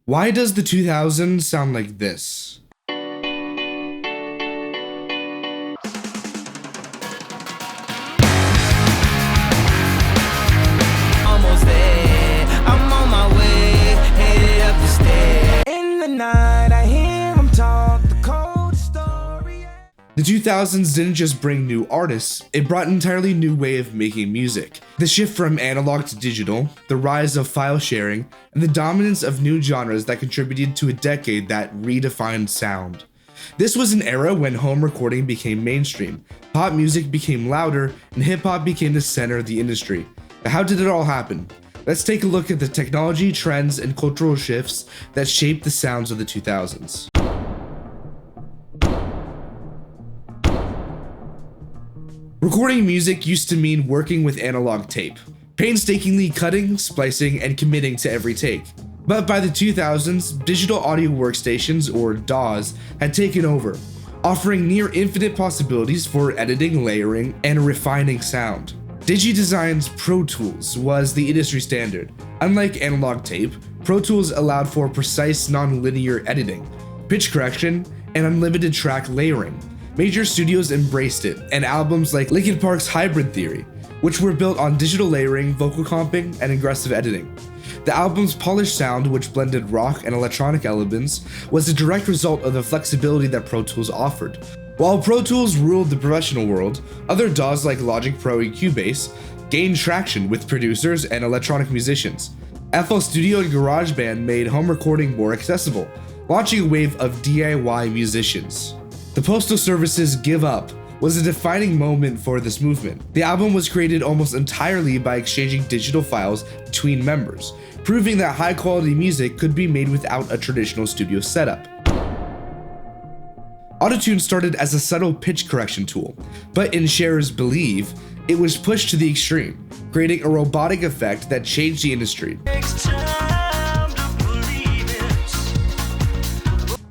Why does the 2000s sound like this? Almost there, I'm on my way, headed up the stairs. In the night, I hear them talk the cold story. The 2000s didn't just bring new artists, it brought an entirely new way of making music. The shift from analog to digital, the rise of file sharing, and the dominance of new genres that contributed to a decade that redefined sound. This was an era when home recording became mainstream, pop music became louder, and hip-hop became the center of the industry. But how did it all happen? Let's take a look at the technology, trends, and cultural shifts that shaped the sounds of the 2000s. Recording music used to mean working with analog tape, painstakingly cutting, splicing, and committing to every take. But by the 2000s, digital audio workstations, or DAWs, had taken over, offering near infinite possibilities for editing, layering, and refining sound. DigiDesign's Pro Tools was the industry standard. Unlike analog tape, Pro Tools allowed for precise non-linear editing, pitch correction, and unlimited track layering. Major studios embraced it, and albums like Linkin Park's Hybrid Theory, which were built on digital layering, vocal comping, and aggressive editing. The album's polished sound, which blended rock and electronic elements, was a direct result of the flexibility that Pro Tools offered. While Pro Tools ruled the professional world, other DAWs like Logic Pro and Cubase gained traction with producers and electronic musicians. FL Studio and GarageBand made home recording more accessible, launching a wave of DIY musicians. The Postal Service's Give Up was a defining moment for this movement. The album was created almost entirely by exchanging digital files between members, proving that high-quality music could be made without a traditional studio setup. Autotune started as a subtle pitch correction tool, but in sharers believe, it was pushed to the extreme, creating a robotic effect that changed the industry.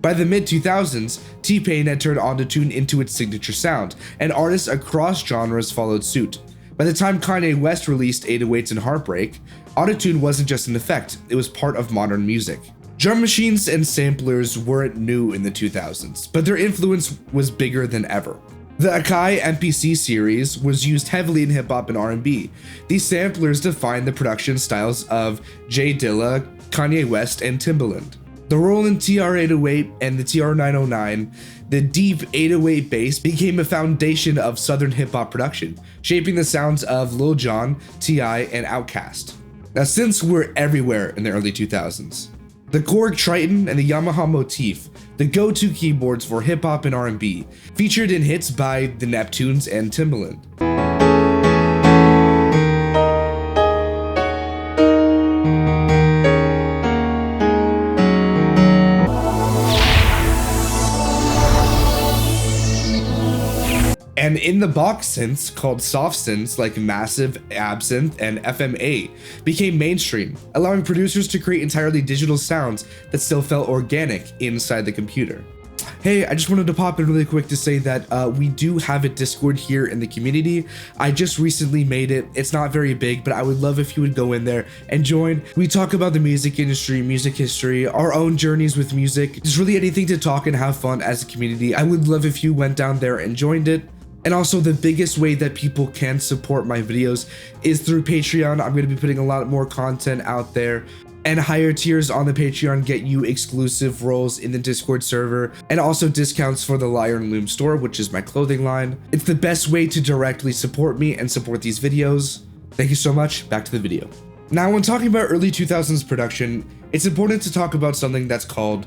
By the mid-2000s, T-Pain had turned autotune into its signature sound, and artists across genres followed suit. By the time Kanye West released 808s and Heartbreak, autotune wasn't just an effect, it was part of modern music. Drum machines and samplers weren't new in the 2000s, but their influence was bigger than ever. The Akai MPC series was used heavily in hip-hop and R&B. These samplers defined the production styles of Jay Dilla, Kanye West, and Timbaland. The Roland TR-808 and the TR-909, the deep 808 bass became a foundation of southern hip-hop production, shaping the sounds of Lil Jon, T.I., and Outkast. Now, synths were everywhere in the early 2000s. The Korg Triton and the Yamaha Motif, the go-to keyboards for hip-hop and R&B, featured in hits by the Neptunes and Timbaland. And in the box synths called soft synths like Massive, Absinthe, and FMA became mainstream, allowing producers to create entirely digital sounds that still felt organic inside the computer. Hey, I just wanted to pop in really quick to say that we do have a Discord here in the community. I just recently made it. It's not very big, but I would love if you would go in there and join. We talk about the music industry, music history, our own journeys with music. Just really anything to talk and have fun as a community. I would love if you went down there and joined it. And also, the biggest way that people can support my videos is through Patreon. I'm going to be putting a lot more content out there, and higher tiers on the Patreon get you exclusive roles in the Discord server and also discounts for the Lion Loom store, which is my clothing line. It's the best way to directly support me and support these videos. Thank you so much. Back to the video. Now, when talking about early 2000s production, it's important to talk about something that's called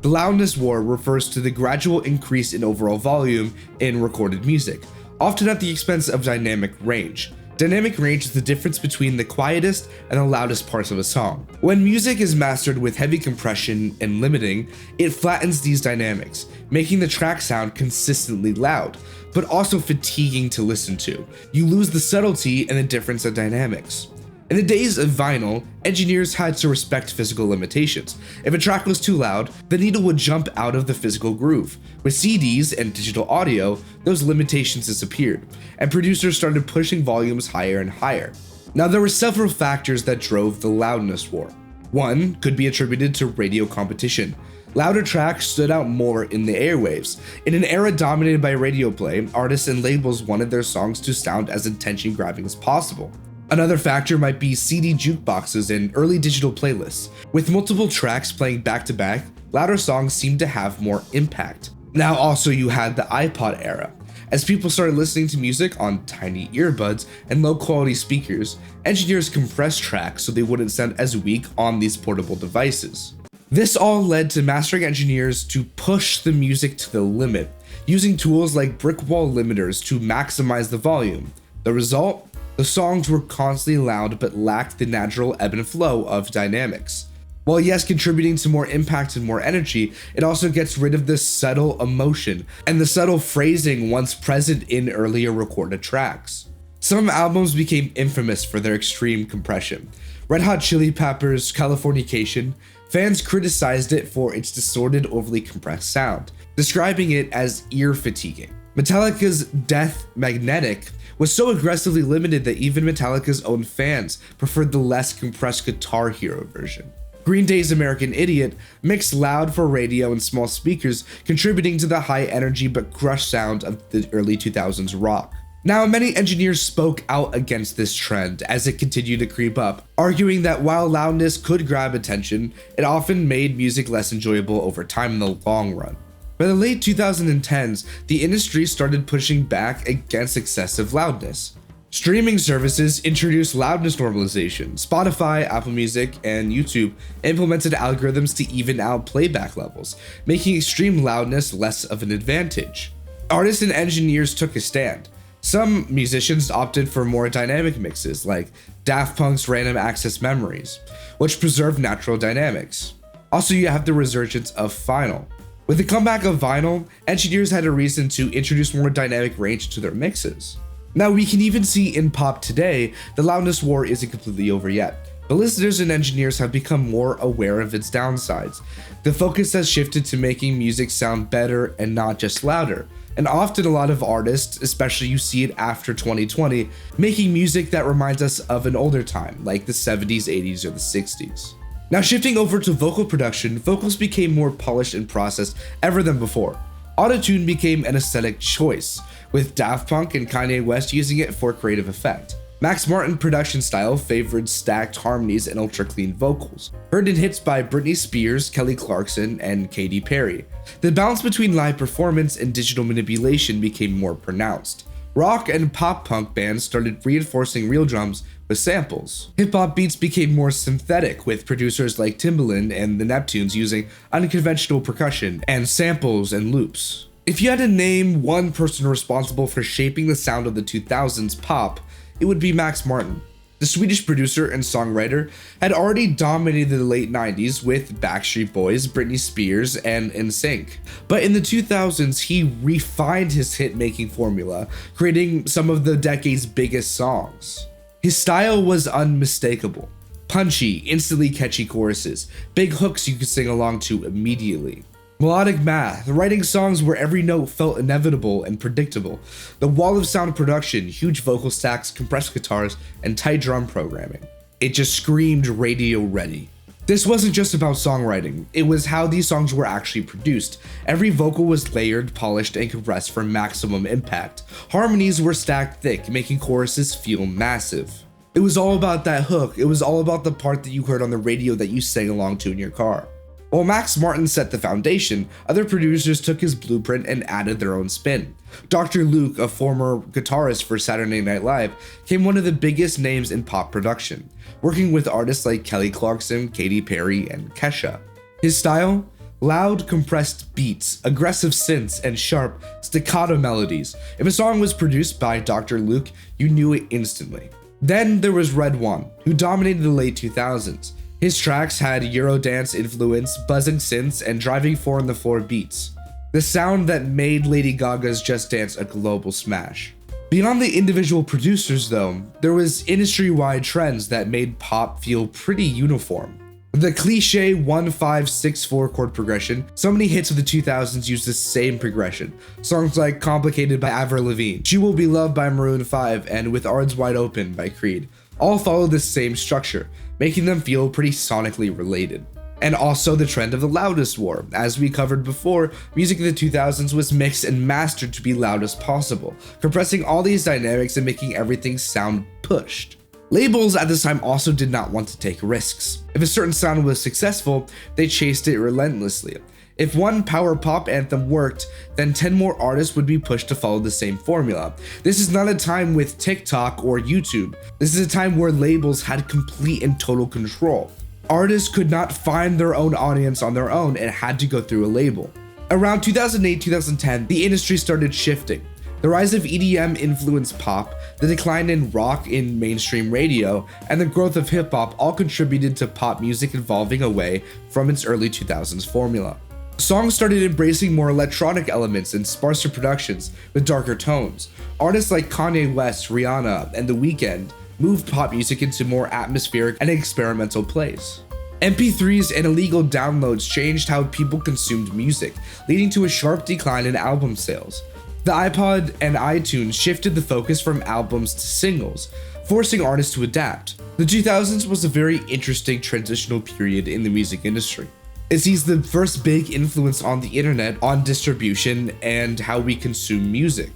the loudness war. Refers to the gradual increase in overall volume in recorded music, often at the expense of dynamic range. Dynamic range is the difference between the quietest and the loudest parts of a song. When music is mastered with heavy compression and limiting, it flattens these dynamics, making the track sound consistently loud, but also fatiguing to listen to. You lose the subtlety and the difference of dynamics. In the days of vinyl, engineers had to respect physical limitations. If a track was too loud, the needle would jump out of the physical groove. With CDs and digital audio, those limitations disappeared, and producers started pushing volumes higher and higher. Now, there were several factors that drove the loudness war. One could be attributed to radio competition. Louder tracks stood out more in the airwaves. In an era dominated by radio play, artists and labels wanted their songs to sound as attention-grabbing as possible. Another factor might be CD jukeboxes and early digital playlists. With multiple tracks playing back-to-back, louder songs seemed to have more impact. Now also you had the iPod era. As people started listening to music on tiny earbuds and low-quality speakers, engineers compressed tracks so they wouldn't sound as weak on these portable devices. This all led to mastering engineers to push the music to the limit, using tools like brick wall limiters to maximize the volume. The result? The songs were constantly loud but lacked the natural ebb and flow of dynamics. While yes, contributing to more impact and more energy, it also gets rid of the subtle emotion and the subtle phrasing once present in earlier recorded tracks. Some albums became infamous for their extreme compression. Red Hot Chili Peppers' Californication, fans criticized it for its distorted, overly compressed sound, describing it as ear-fatiguing. Metallica's Death Magnetic was so aggressively limited that even Metallica's own fans preferred the less compressed Guitar Hero version. Green Day's American Idiot mixed loud for radio and small speakers, contributing to the high energy but crushed sound of the early 2000s rock. Now, many engineers spoke out against this trend as it continued to creep up, arguing that while loudness could grab attention, it often made music less enjoyable over time in the long run. By the late 2010s, the industry started pushing back against excessive loudness. Streaming services introduced loudness normalization. Spotify, Apple Music, and YouTube implemented algorithms to even out playback levels, making extreme loudness less of an advantage. Artists and engineers took a stand. Some musicians opted for more dynamic mixes, like Daft Punk's Random Access Memories, which preserved natural dynamics. Also, you have the resurgence of vinyl. With the comeback of vinyl, engineers had a reason to introduce more dynamic range to their mixes. Now, we can even see in pop today, the loudness war isn't completely over yet, but listeners and engineers have become more aware of its downsides. The focus has shifted to making music sound better and not just louder, and often a lot of artists, especially you see it after 2020, making music that reminds us of an older time, like the 70s, 80s, or the 60s. Now, shifting over to vocal production, vocals became more polished and processed ever than before. Autotune became an aesthetic choice, with Daft Punk and Kanye West using it for creative effect. Max Martin production style favored stacked harmonies and ultra-clean vocals, heard in hits by Britney Spears, Kelly Clarkson, and Katy Perry. The balance between live performance and digital manipulation became more pronounced. Rock and pop punk bands started reinforcing real drums with samples. Hip-hop beats became more synthetic, with producers like Timbaland and the Neptunes using unconventional percussion and samples and loops. If you had to name one person responsible for shaping the sound of the 2000s pop, it would be Max Martin. The Swedish producer and songwriter had already dominated the late 90s with Backstreet Boys, Britney Spears, and NSYNC. But in the 2000s, he refined his hit-making formula, creating some of the decade's biggest songs. His style was unmistakable. Punchy, instantly catchy choruses, big hooks you could sing along to immediately. Melodic math, writing songs where every note felt inevitable and predictable. The wall of sound production, huge vocal stacks, compressed guitars, and tight drum programming. It just screamed radio ready. This wasn't just about songwriting, it was how these songs were actually produced. Every vocal was layered, polished, and compressed for maximum impact. Harmonies were stacked thick, making choruses feel massive. It was all about that hook, it was all about the part that you heard on the radio that you sang along to in your car. While Max Martin set the foundation, other producers took his blueprint and added their own spin. Dr. Luke, a former guitarist for Saturday Night Live, became one of the biggest names in pop production, working with artists like Kelly Clarkson, Katy Perry, and Kesha. His style? Loud, compressed beats, aggressive synths, and sharp, staccato melodies. If a song was produced by Dr. Luke, you knew it instantly. Then there was Red One, who dominated the late 2000s. His tracks had Eurodance influence, buzzing synths, and driving 4-on-the-floor beats. The sound that made Lady Gaga's Just Dance a global smash. Beyond the individual producers though, there was industry-wide trends that made pop feel pretty uniform. The cliche 1-5-6-4 chord progression, so many hits of the 2000s used the same progression. Songs like Complicated by Avril Lavigne, She Will Be Loved by Maroon 5, and With Arms Wide Open by Creed all follow the same structure, making them feel pretty sonically related. And also the trend of the loudness war. As we covered before, music in the 2000s was mixed and mastered to be loud as possible, compressing all these dynamics and making everything sound pushed. Labels at this time also did not want to take risks. If a certain sound was successful, they chased it relentlessly. If one power pop anthem worked, then 10 more artists would be pushed to follow the same formula. This is not a time with TikTok or YouTube. This is a time where labels had complete and total control. Artists could not find their own audience on their own and had to go through a label. Around 2008-2010, the industry started shifting. The rise of EDM influenced pop, the decline in rock in mainstream radio, and the growth of hip-hop all contributed to pop music evolving away from its early 2000s formula. Songs started embracing more electronic elements and sparser productions with darker tones. Artists like Kanye West, Rihanna, and The Weeknd moved pop music into more atmospheric and experimental plays. MP3s and illegal downloads changed how people consumed music, leading to a sharp decline in album sales. The iPod and iTunes shifted the focus from albums to singles, forcing artists to adapt. The 2000s was a very interesting transitional period in the music industry. It sees the first big influence on the internet on distribution and how we consume music.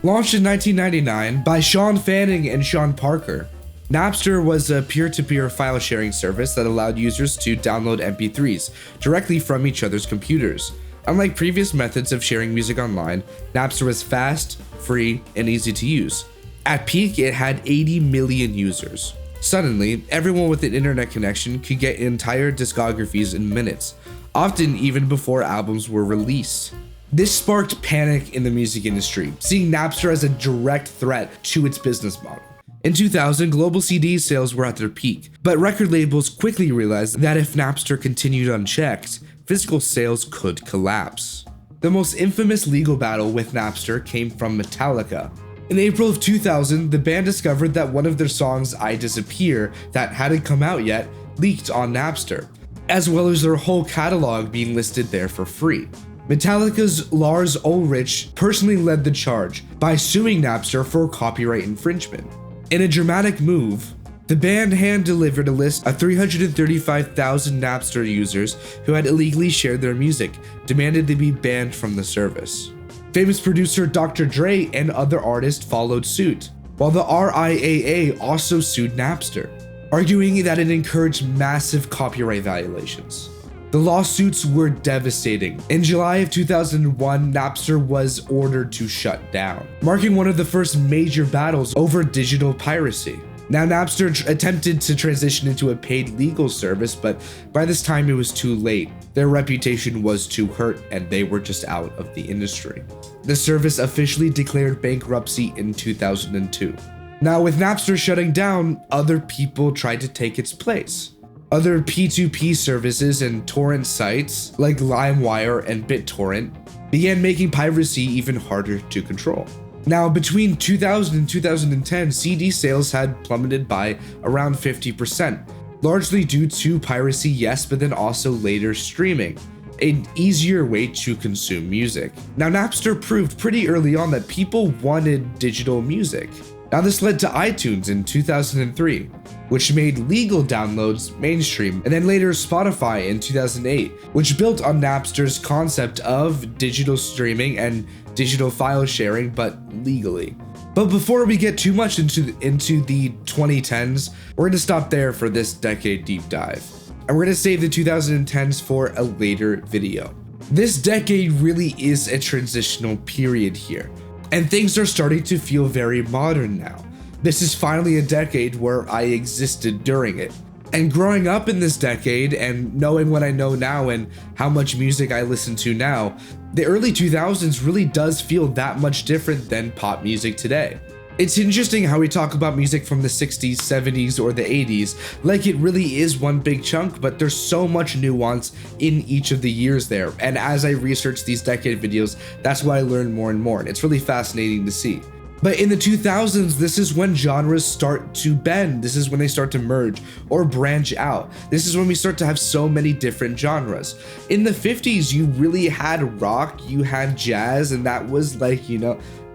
Launched in 1999 by Sean Fanning and Sean Parker, Napster was a peer-to-peer file sharing service that allowed users to download MP3s directly from each other's computers. Unlike previous methods of sharing music online, Napster was fast, free, and easy to use. At peak, it had 80 million users. Suddenly, everyone with an internet connection could get entire discographies in minutes, often even before albums were released. This sparked panic in the music industry, seeing Napster as a direct threat to its business model. In 2000, global CD sales were at their peak, but record labels quickly realized that if Napster continued unchecked, physical sales could collapse. The most infamous legal battle with Napster came from Metallica. In April of 2000, the band discovered that one of their songs, I Disappear, that hadn't come out yet, leaked on Napster, as well as their whole catalog being listed there for free. Metallica's Lars Ulrich personally led the charge by suing Napster for copyright infringement. In a dramatic move, the band hand-delivered a list of 335,000 Napster users who had illegally shared their music, demanded they be banned from the service. Famous producer Dr. Dre and other artists followed suit, while the RIAA also sued Napster, arguing that it encouraged massive copyright violations. The lawsuits were devastating. In July of 2001, Napster was ordered to shut down, marking one of the first major battles over digital piracy. Now, Napster attempted to transition into a paid legal service, but by this time it was too late. Their reputation was too hurt and they were just out of the industry. The service officially declared bankruptcy in 2002. Now, with Napster shutting down, other people tried to take its place. Other P2P services and torrent sites like LimeWire and BitTorrent began making piracy even harder to control. Now, between 2000 and 2010, CD sales had plummeted by around 50%, largely due to piracy, yes, but then also later streaming, an easier way to consume music. Now, Napster proved pretty early on that people wanted digital music. Now, this led to iTunes in 2003, which made legal downloads mainstream, and then later Spotify in 2008, which built on Napster's concept of digital streaming and digital file sharing, but legally. But before we get too much into the 2010s, we're gonna stop there for this decade deep dive. And we're gonna save the 2010s for a later video. This decade really is a transitional period here, and things are starting to feel very modern now. This is finally a decade where I existed during it. And growing up in this decade and knowing what I know now and how much music I listen to now, the early 2000s really does feel that much different than pop music today. It's interesting how we talk about music from the 60s, 70s, or the 80s, like it really is one big chunk, but there's so much nuance in each of the years there. And as I research these decade videos, that's what I learn more and more, and it's really fascinating to see. But in the 2000s, this is when genres start to bend. This is when they start to merge or branch out. This is when we start to have so many different genres. In the 50s, you really had rock, you had jazz, and that was like,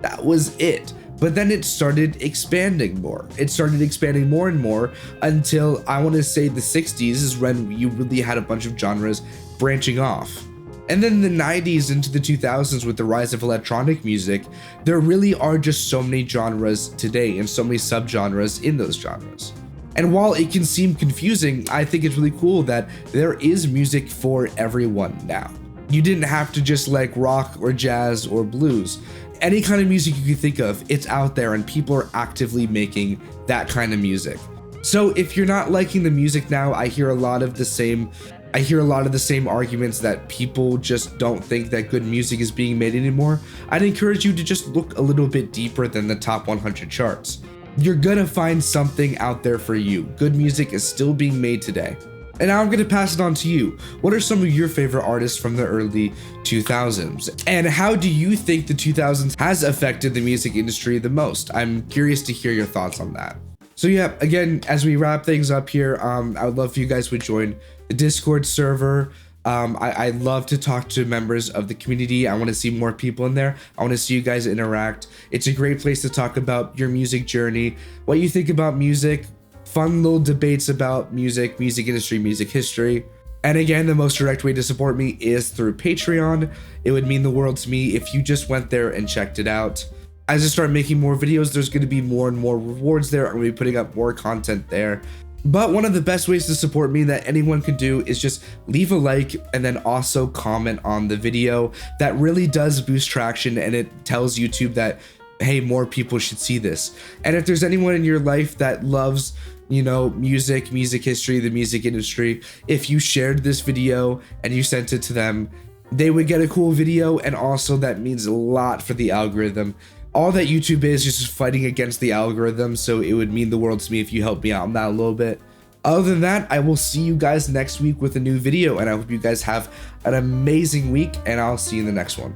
that was it. But then it started expanding more. It started expanding more and more until I want to say the 60s is when you really had a bunch of genres branching off. And then the 90s into the 2000s with the rise of electronic music, there really are just so many genres today and so many subgenres in those genres. And while it can seem confusing, I think it's really cool that there is music for everyone now. You didn't have to just like rock or jazz or blues. Any kind of music you can think of, it's out there and people are actively making that kind of music. So if you're not liking the music now, I hear a lot of the same arguments that people just don't think that good music is being made anymore. I'd encourage you to just look a little bit deeper than the top 100 charts. You're gonna find something out there for you. Good music is still being made today. And now I'm gonna pass it on to you. What are some of your favorite artists from the early 2000s? And how do you think the 2000s has affected the music industry the most? I'm curious to hear your thoughts on that. So yeah, again, as we wrap things up here, I would love for you guys would join the Discord server. I love to talk to members of the community. I want to see more people in there. I want to see you guys interact. It's a great place to talk about your music journey, what you think about music, fun little debates about music, music industry, music history. And again, the most direct way to support me is through Patreon. It would mean the world to me if you just went there and checked it out. As I start making more videos, there's going to be more and more rewards there. I'm going to be putting up more content there. But one of the best ways to support me that anyone can do is just leave a like and then also comment on the video. That really does boost traction and it tells YouTube that, hey, more people should see this. And if there's anyone in your life that loves, you know, music, music history, the music industry, if you shared this video and you sent it to them, they would get a cool video, and also that means a lot for the algorithm. All that YouTube is just fighting against the algorithm, so it would mean the world to me if you help me out on that a little bit. Other than that, I will see you guys next week with a new video, and I hope you guys have an amazing week, and I'll see you in the next one.